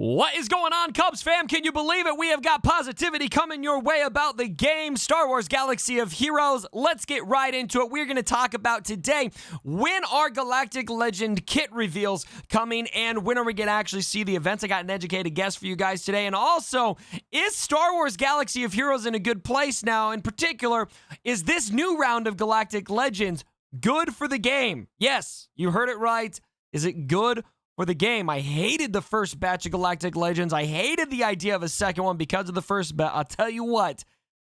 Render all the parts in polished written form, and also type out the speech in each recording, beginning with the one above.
What is going on, Cubs fam? Can you believe it? We have got positivity coming your way about the game, Star Wars Galaxy of Heroes. Let's get right into it. We're going to talk about today, when are Galactic Legend kit reveals coming, and when are we going to actually see the events? I got an educated guess for you guys today. And also, is Star Wars Galaxy of Heroes in a good place now? In particular, is this new round of Galactic Legends good for the game? Yes, you heard it right. Is it good for the game? I hated the first batch of Galactic Legends. I hated the idea of a second one because of the first batch. I'll tell you what,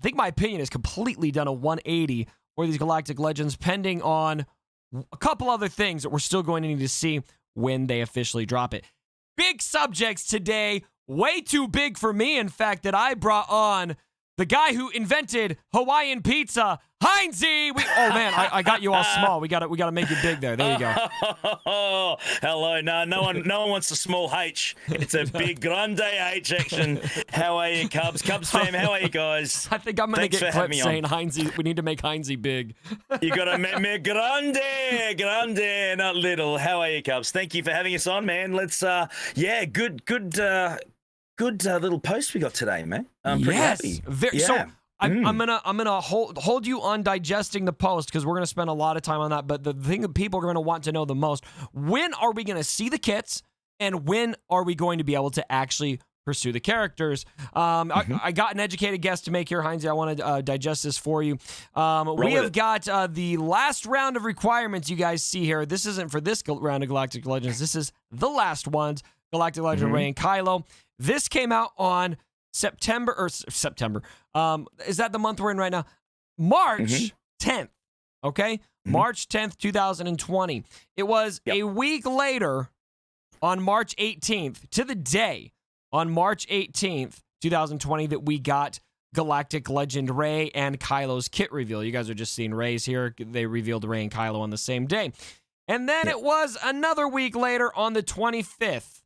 I think my opinion has completely done a 180 for these Galactic Legends, pending on a couple other things that we're still going to need to see when they officially drop it. Big subjects today, way too big for me, in fact, that I brought on the guy who invented Hawaiian pizza, Heinzie. Oh man, I got you all small. We gotta make you big there. There you go. Oh, hello. No one wants a small H. It's a big grande H action. How are you, Cubs? Cubs fam, how are you guys? I think I'm gonna get clips saying Heinzie. We need to make Heinzie big. You gotta make me grande, not little. How are you, Cubs? Thank you for having us on, man. Let's good little post we got today, man. I'm pretty happy. So I'm gonna hold you on digesting the post, because we're gonna spend a lot of time on that. But the thing that people are gonna want to know the most: when are we gonna see the kits, and when are we going to be able to actually pursue the characters? I got an educated guess to make here, Heinzie. I want to digest this for you. We have got the last round of requirements you guys see here. This isn't for this round of Galactic Legends. This is the last ones. Galactic Legend Rey and Kylo. This came out on September. Is that the month we're in right now? March 10th. Okay? March 10th, 2020. It was a week later, on March 18th, to the day, on March 18th, 2020, that we got Galactic Legend Rey and Kylo's kit reveal. You guys are just seeing Rey's here. They revealed Rey and Kylo on the same day. And then it was another week later, on the 25th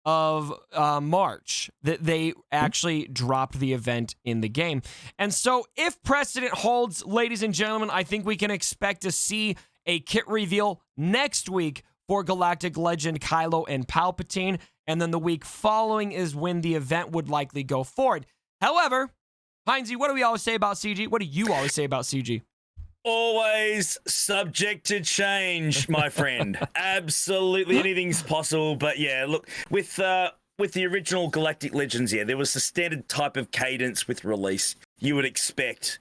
of March, that they actually dropped the event in the game. And so if precedent holds, ladies and gentlemen, I think we can expect to see a kit reveal next week for Galactic Legend Kylo and Palpatine, and then the week following is when the event would likely go forward. However, Heinzie, what do we always say about CG? What do you always say about CG? Always subject to change, my friend. Absolutely anything's possible. But yeah, look, with the original Galactic Legends, there was a standard type of cadence with release. You would expect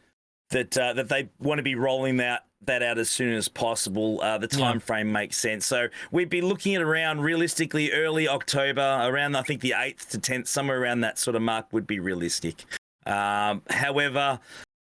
that they want to be rolling that out as soon as possible. The time frame makes sense. So we'd be looking at around, realistically, early October, around I think the 8th to 10th, somewhere around that sort of mark would be realistic. However,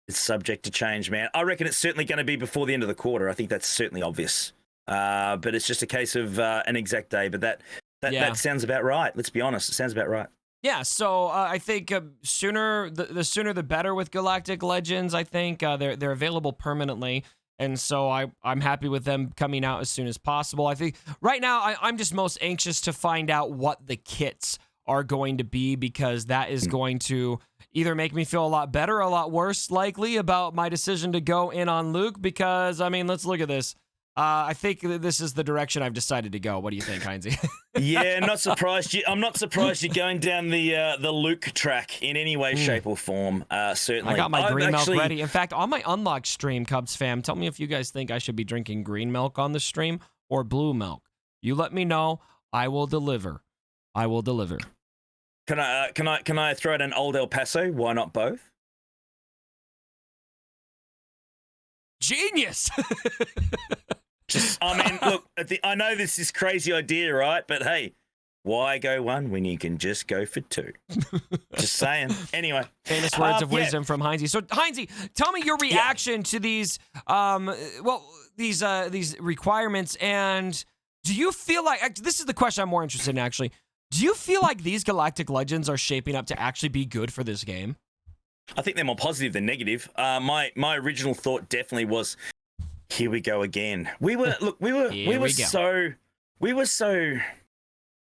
it's subject to change, man. I reckon it's certainly going to be before the end of the quarter. I think that's certainly obvious. But it's just a case of an exact day. But that sounds about right. Let's be honest. It sounds about right. Yeah, so I think the sooner the better with Galactic Legends. I think they're available permanently. And so I'm happy with them coming out as soon as possible. I think right now I'm just most anxious to find out what the kits are going to be, because that is going to either make me feel a lot better or a lot worse, likely, about my decision to go in on Luke. Because, I mean, let's look at this. I think this is the direction I've decided to go. What do you think, Heinzie? Yeah, not surprised. I'm not surprised you're going down the Luke track in any way, shape, or form. Certainly, I got my green milk ready. In fact, on my Unlocked stream, Cubs fam, tell me if you guys think I should be drinking green milk on the stream or blue milk. You let me know. I will deliver. I will deliver. Can I throw out an old El Paso? Why not both? Genius. I mean, look, I know this is crazy idea, right? But hey, why go one when you can just go for two? Just saying. Anyway, famous words of wisdom from Heinzie. So, Heinzie, tell me your reaction to these, these requirements, and do you feel like this is the question I'm more interested in, actually? Do you feel like these Galactic Legends are shaping up to actually be good for this game? I think they're more positive than negative. My original thought definitely was, here we go again. We were so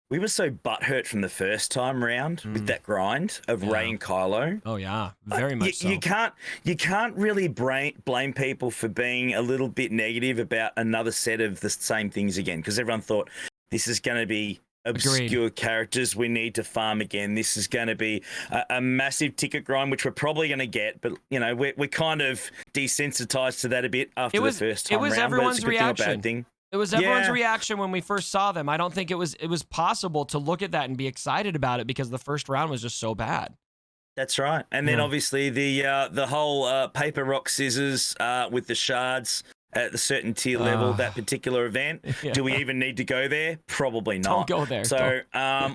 butthurt from the first time round with that grind of Rey and Kylo. Oh yeah, very much so. You can't really blame people for being a little bit negative about another set of the same things again, because everyone thought this is going to be obscure characters we need to farm again. This is going to be a massive ticket grind, which we're probably going to get, but we're kind of desensitized to that a bit after the first time round. Everyone's but it's a good reaction. thing or bad thing. It was everyone's reaction when we first saw them. I don't think it was possible to look at that and be excited about it because the first round was just so bad. That's right. And then obviously the whole paper, rock, scissors with the shards at the certain tier level, that particular event. Yeah. Do we even need to go there? Probably not. Don't go there. So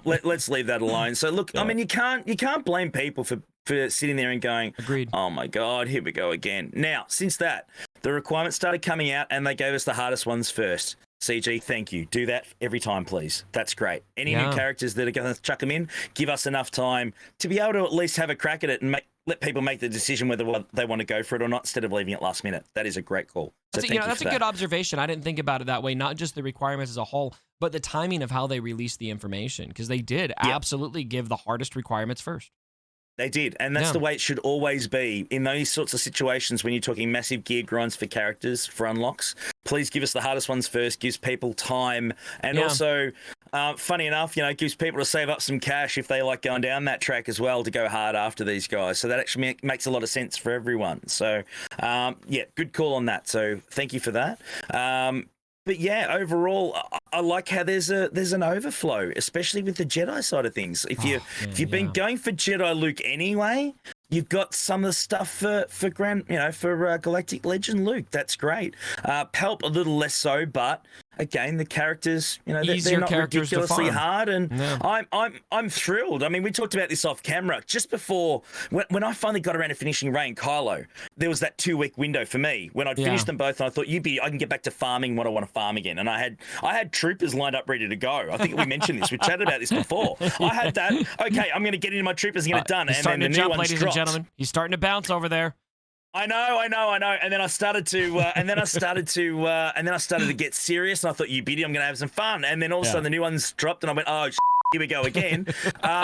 let's leave that alone. So look, I mean, you can't blame people for sitting there and going, agreed. Oh my God, here we go again. Now, since that, the requirements started coming out and they gave us the hardest ones first. CG, thank you. Do that every time, please. That's great. Any new characters that are going to chuck them in, give us enough time to be able to at least have a crack at it and let people make the decision whether they want to go for it or not instead of leaving it last minute. That is a great call. So that's a good observation. I didn't think about it that way, not just the requirements as a whole, but the timing of how they released the information, because they did absolutely give the hardest requirements first. They did, and that's the way it should always be. In those sorts of situations, when you're talking massive gear grinds for characters, for unlocks, please give us the hardest ones first, gives people time, and also, funny enough, gives people to save up some cash if they like going down that track as well to go hard after these guys. So that actually makes a lot of sense for everyone. So, good call on that. So thank you for that. But yeah, overall, I like how there's an overflow, especially with the Jedi side of things. If you've been going for Jedi Luke anyway, you've got some of the stuff for Galactic Legend Luke. That's great. Palp a little less so, but again, the characters, they're not ridiculously hard, and I'm thrilled. I mean, we talked about this off camera just before when I finally got around to finishing Rey and Kylo. There was that 2-week window for me when I'd finished them both, and I thought, I can get back to farming what I want to farm again. And I had troopers lined up ready to go. I think we mentioned this. We chatted about this before. I had that. Okay, I'm going to get into my troopers and get it done. And then the new ones dropped. Gentlemen, he's starting to bounce over there. I know. And then I started to get serious, and I thought, you beauty, I'm going to have some fun. And then all of a sudden the new ones dropped, and I went, oh, here we go again,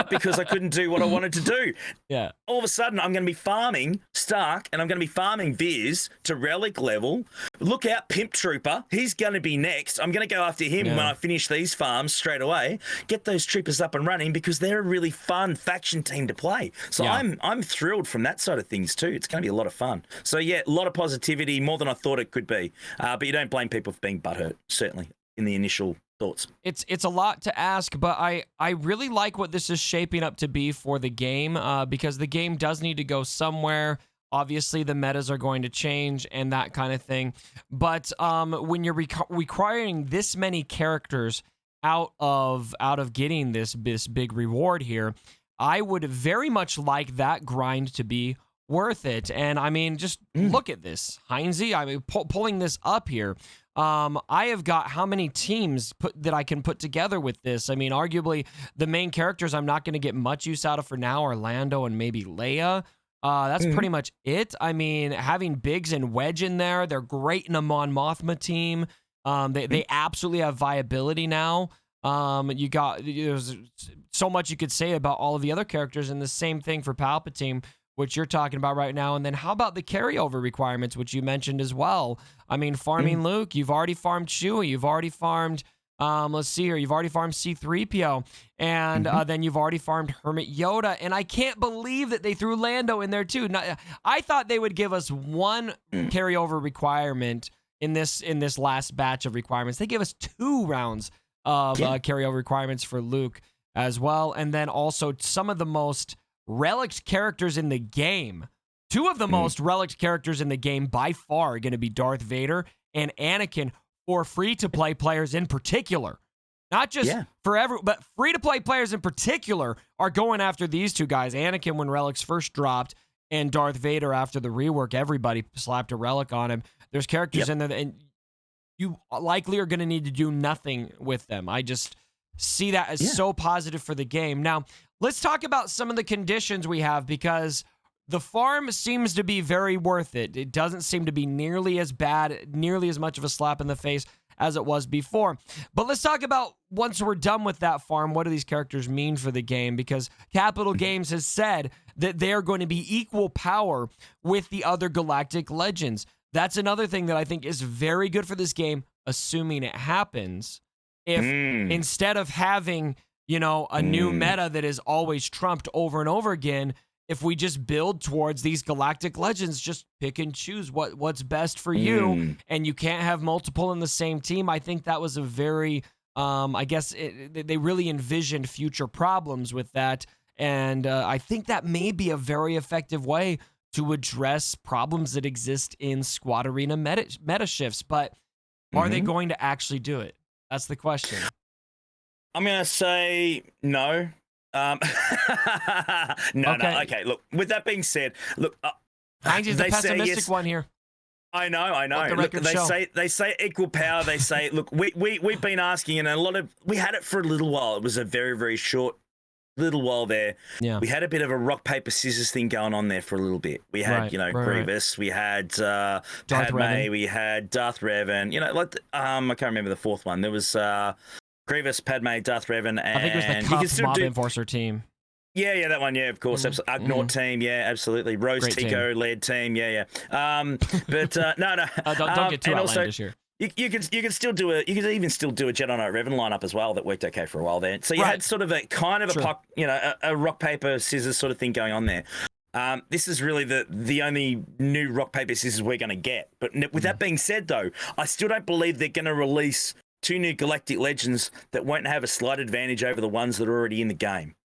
because I couldn't do what I wanted to do. Yeah. All of a sudden, I'm going to be farming Stark, and I'm going to be farming Viz to relic level. Look out, Pimp Trooper. He's going to be next. I'm going to go after him when I finish these farms straight away. Get those troopers up and running because they're a really fun faction team to play. So I'm thrilled from that side of things too. It's going to be a lot of fun. So yeah, a lot of positivity, more than I thought it could be. But you don't blame people for being butthurt, certainly in the initial thoughts. It's a lot to ask, but I really like what this is shaping up to be for the game, because the game does need to go somewhere. Obviously, the metas are going to change and that kind of thing. But when you're requiring this many characters out of getting this big reward here, I would very much like that grind to be worth it. And I mean, just look at this, Heinzie. I mean, pulling this up here. I have got how many teams that I can put together with this? I mean, arguably the main characters I'm not going to get much use out of for now are Lando and maybe Leia. That's pretty much it. I mean, having Biggs and Wedge in there, they're great in a Mon Mothma team. They absolutely have viability now. There's so much you could say about all of the other characters, and the same thing for Palpatine, which you're talking about right now. And then how about the carryover requirements, which you mentioned as well? I mean, farming Luke, you've already farmed Chewie, you've already farmed, let's see here, you've already farmed C-3PO, and then you've already farmed Hermit Yoda, and I can't believe that they threw Lando in there too. I thought they would give us one carryover requirement in this last batch of requirements. They gave us 2 rounds of carryover requirements for Luke as well, and then also some of the most relic characters in the game. 2 of the most relic characters in the game by far are going to be Darth Vader and Anakin, for free-to-play players in particular. Not just for but free-to-play players in particular are going after these 2 guys. Anakin when relics first dropped, and Darth Vader after the rework. Everybody slapped a relic on him. There's characters in there and you likely are going to need to do nothing with them. I just see that as so positive for the game. Now, let's talk about some of the conditions we have, because the farm seems to be very worth it. It doesn't seem to be nearly as bad, nearly as much of a slap in the face as it was before. But let's talk about, once we're done with that farm, what do these characters mean for the game? Because Capital Games has said that they're going to be equal power with the other Galactic Legends. That's another thing that I think is very good for this game, assuming it happens. if instead of having, you know, a new meta that is always trumped over and over again, if we just build towards these Galactic Legends, just pick and choose what's best for you, and you can't have multiple in the same team. I think that was a very, I guess they really envisioned future problems with that, and I think that may be a very effective way to address problems that exist in Squad Arena meta shifts. But are they going to actually do it? That's the question. I'm going to say no. No. Okay, look, with that being said, look, Heinzie's the pessimistic one here. I know. Look, they say equal power. They say, look, we've been asking, and we had it for a little while. It was a very, very short little while there. Yeah. We had a bit of a rock, paper, scissors thing going on there for a little bit. We had, Grievous, we had Padme, we had Darth Revan, I can't remember the fourth one. There was Grievous, Padme, Darth Revan, and I think it was the Cup Mob Enforcer team. Yeah, that one. Yeah, of course. Ugnaught team. Yeah, absolutely. Rose Tico led team. Yeah. But no. Don't get too outlandish here. You can still do a Jedi Knight Revan lineup as well that worked okay for a while there. So you had sort of a kind of a rock paper scissors sort of thing going on there. This is really the only new rock paper scissors we're going to get. But with that being said, though, I still don't believe they're going to release 2 new Galactic Legends that won't have a slight advantage over the ones that are already in the game.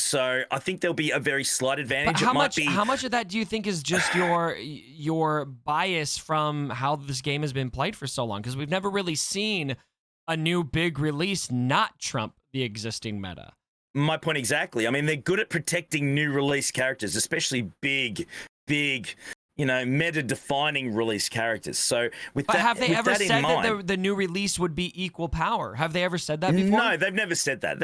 So I think there'll be a very slight advantage. How much of that do you think is just your bias from how this game has been played for so long? Because we've never really seen a new big release not trump the existing meta. My point exactly. I mean, they're good at protecting new release characters, especially big, meta-defining release characters. So have they ever said that the new release would be equal power? Have they ever said that before? No, they've never said that.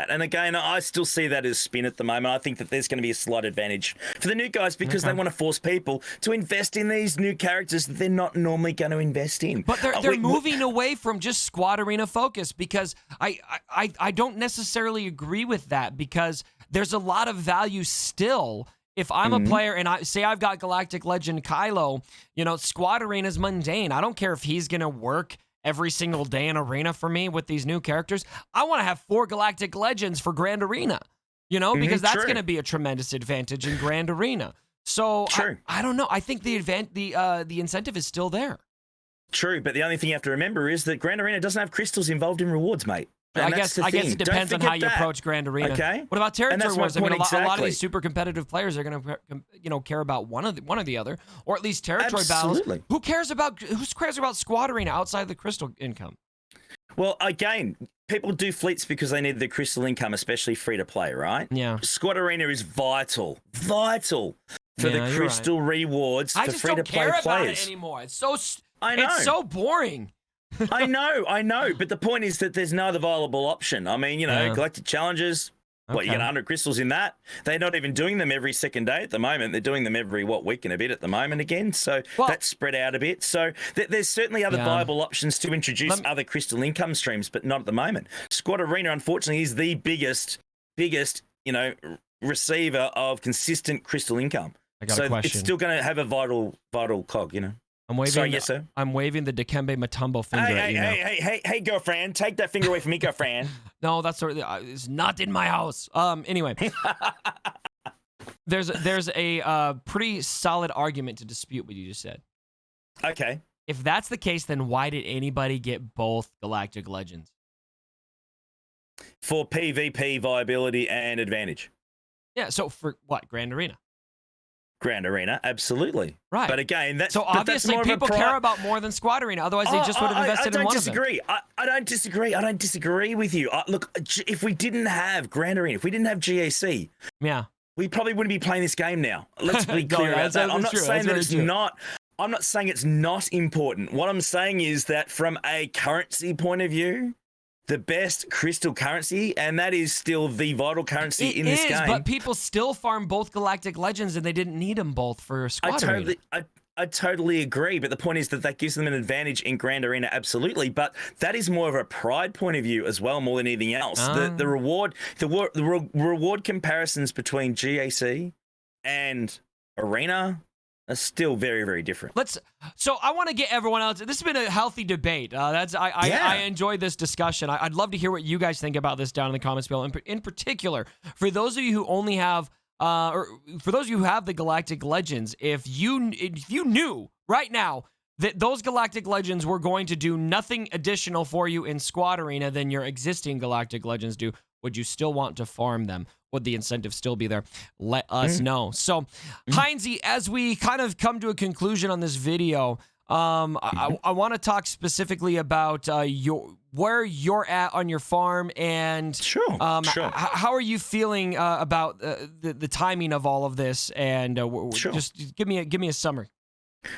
And again, I still see that as spin at the moment. I think that there's going to be a slight advantage for the new guys because they want to force people to invest in these new characters that they're not normally going to invest in. But they're moving away from just Squad Arena focus, because I don't necessarily agree with that, because there's a lot of value still. If I'm a player and I've got Galactic Legend Kylo, Squad Arena is mundane. I don't care if he's going to work every single day in Arena for me with these new characters. I want to have 4 Galactic Legends for Grand Arena, because that's going to be a tremendous advantage in Grand Arena. So I don't know. I think the incentive is still there. True, but the only thing you have to remember is that Grand Arena doesn't have crystals involved in rewards, mate. I guess it depends on how you approach Grand Arena. Okay. What about territory wars? I mean, a lot of these super competitive players are going to, care about one or the other, or at least territory battles. Who cares about Squad Arena outside the crystal income? Well, again, people do fleets because they need the crystal income, especially free to play, right? Yeah. Squad Arena is vital for the crystal rewards for free to play players. I just don't care about it anymore. It's so boring. I know, but the point is that there's no other viable option. I mean, Galactic Challenges, you get 100 crystals in that. They're not even doing them every second day at the moment. They're doing them every, week and a bit at the moment again. So that's spread out a bit. So there's certainly other viable options to introduce other crystal income streams, but not at the moment. Squad Arena, unfortunately, is the biggest, receiver of consistent crystal income. I got a question. It's still going to have a vital cog, I'm waving. Sorry, yes, sir. I'm waving the Dikembe Mutombo finger at you now. Hey, girlfriend, take that finger away from me, girlfriend. No, it's not in my house. Anyway, there's a pretty solid argument to dispute what you just said. Okay. If that's the case, then why did anybody get both Galactic Legends? For PvP viability and advantage. Yeah. So for what? Grand Arena. Grand Arena, absolutely. Right. But again, obviously people care about more than Squad Arena. Otherwise, they just would have invested in one of them. I don't disagree. I don't disagree with you. Look, if we didn't have Grand Arena, if we didn't have GAC, we probably wouldn't be playing this game now. Let's be clear about that. I'm not saying that it's not. I'm not saying it's not important. What I'm saying is that from a currency point of view, the best crystal currency, and that is still the vital currency in this game. But people still farm both Galactic Legends, and they didn't need them both for Squad Arena. I totally agree, but the point is that gives them an advantage in Grand Arena, absolutely. But that is more of a pride point of view as well, more than anything else. The reward comparisons between GAC and Arena are still very, very different. So I want to get everyone else. This has been a healthy debate. I enjoyed this discussion. I'd love to hear what you guys think about this down in the comments below. In particular, for those of you who only have, or for those of you who have the Galactic Legends, if you knew right now that those Galactic Legends were going to do nothing additional for you in Squad Arena than your existing Galactic Legends do, would you still want to farm them? Would the incentive still be there? Let us know. So, Heinzie, as we kind of come to a conclusion on this video, I want to talk specifically about where you're at on your farm and how are you feeling about the timing of all of this? And just give me a summary.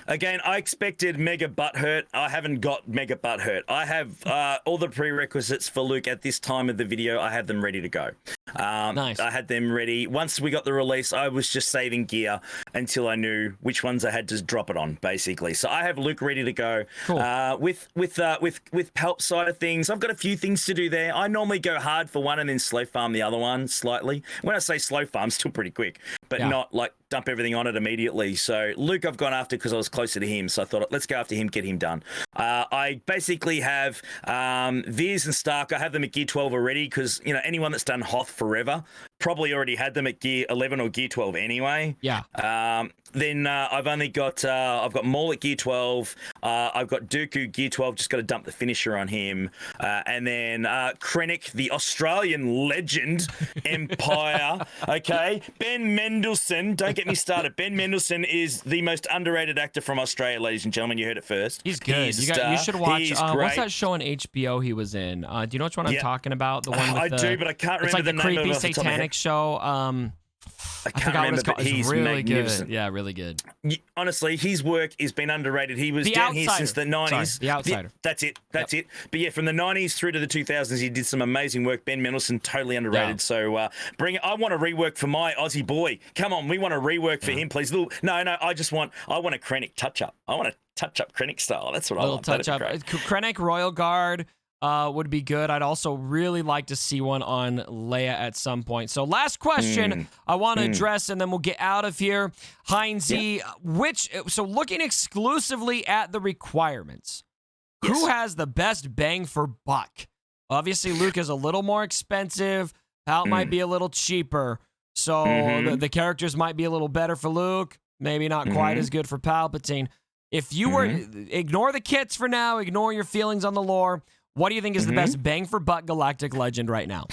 Again, I expected Mega Butthurt. I haven't got Mega Butthurt. I have all the prerequisites for Luke at this time of the video. I have them ready to go. Nice. I had them ready. Once we got the release, I was just saving gear until I knew which ones I had to drop it on, basically. So I have Luke ready to go. Cool. With Palp side of things, I've got a few things to do there. I normally go hard for one and then slow farm the other one slightly. When I say slow farm, still pretty quick, but not like dump everything on it immediately. So Luke I've gone after because I was closer to him, so I thought, let's go after him, get him done. I basically have Veers and Stark. I have them at gear 12 already because, you know, anyone that's done Hoth forever probably already had them at gear 11 or gear 12 anyway. Yeah. Then I've only got I've got Maul at gear 12. I've got Dooku gear 12. Just got to dump the finisher on him. And then Krennic, the Australian legend, Empire. Okay. Ben Mendelsohn. Don't get me started. Ben Mendelsohn is the most underrated actor from Australia, ladies and gentlemen. You heard it first. He's good. You should watch. What's that show on HBO he was in? Do you know which one I'm talking about? The one with I do, but I can't remember the name of it. It's like the creepy satanic show. I can't remember, but he's really magnificent. Good. Yeah, really good. Honestly, his work has been underrated. He was down here since the 90s. Sorry, The Outsider. That's it. But yeah, from the 90s through to the 2000s, he did some amazing work. Ben Mendelsohn, totally underrated. Yeah. So bring it. I want a rework for my Aussie boy. Come on, we want a rework for him, please. No, I want a Krennic touch-up. I want a touch-up Krennic style. That's what I want. Touch-up. Krennic Royal Guard. Would be good. I'd also really like to see one on Leia at some point. So last question I want to address, and then we'll get out of here. Heinzie, so looking exclusively at the requirements, who has the best bang for buck? Obviously, Luke is a little more expensive. Pal might be a little cheaper. So the characters might be a little better for Luke. Maybe not quite as good for Palpatine. If you were, ignore the kits for now, ignore your feelings on the lore. What do you think is the best bang for buck Galactic Legend right now?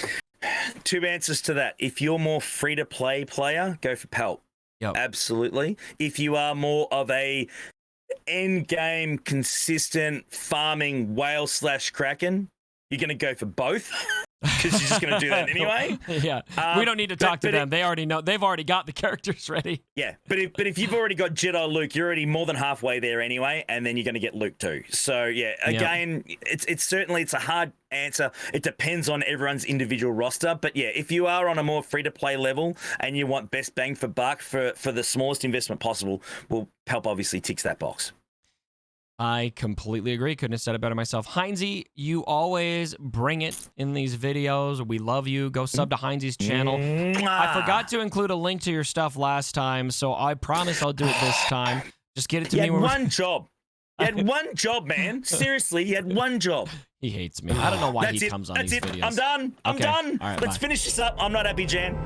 Two answers to that. If you're more free-to-play player, go for Palp. Yep. Absolutely. If you are more of a end-game consistent farming whale/Kraken, you're going to go for both because you're just going to do that anyway. Yeah. We don't need to talk to them. They already know. They've already got the characters ready. Yeah. But if you've already got Jedi Luke, you're already more than halfway there anyway, and then you're going to get Luke too. So yeah, again, it's certainly a hard answer. It depends on everyone's individual roster. But yeah, if you are on a more free-to-play level and you want best bang for buck for the smallest investment possible, well, Palp obviously ticks that box. I completely agree. Couldn't have said it better myself. Heinzie, you always bring it in these videos. We love you. Go sub to Heinzie's channel. I forgot to include a link to your stuff last time, so I promise I'll do it this time. Just get it to me. You had one job. You had one job, man. Seriously, you had one job. He hates me. I don't know why he comes on these videos. I'm done. I'm done. All right, Let's finish this up. I'm not happy, Jan.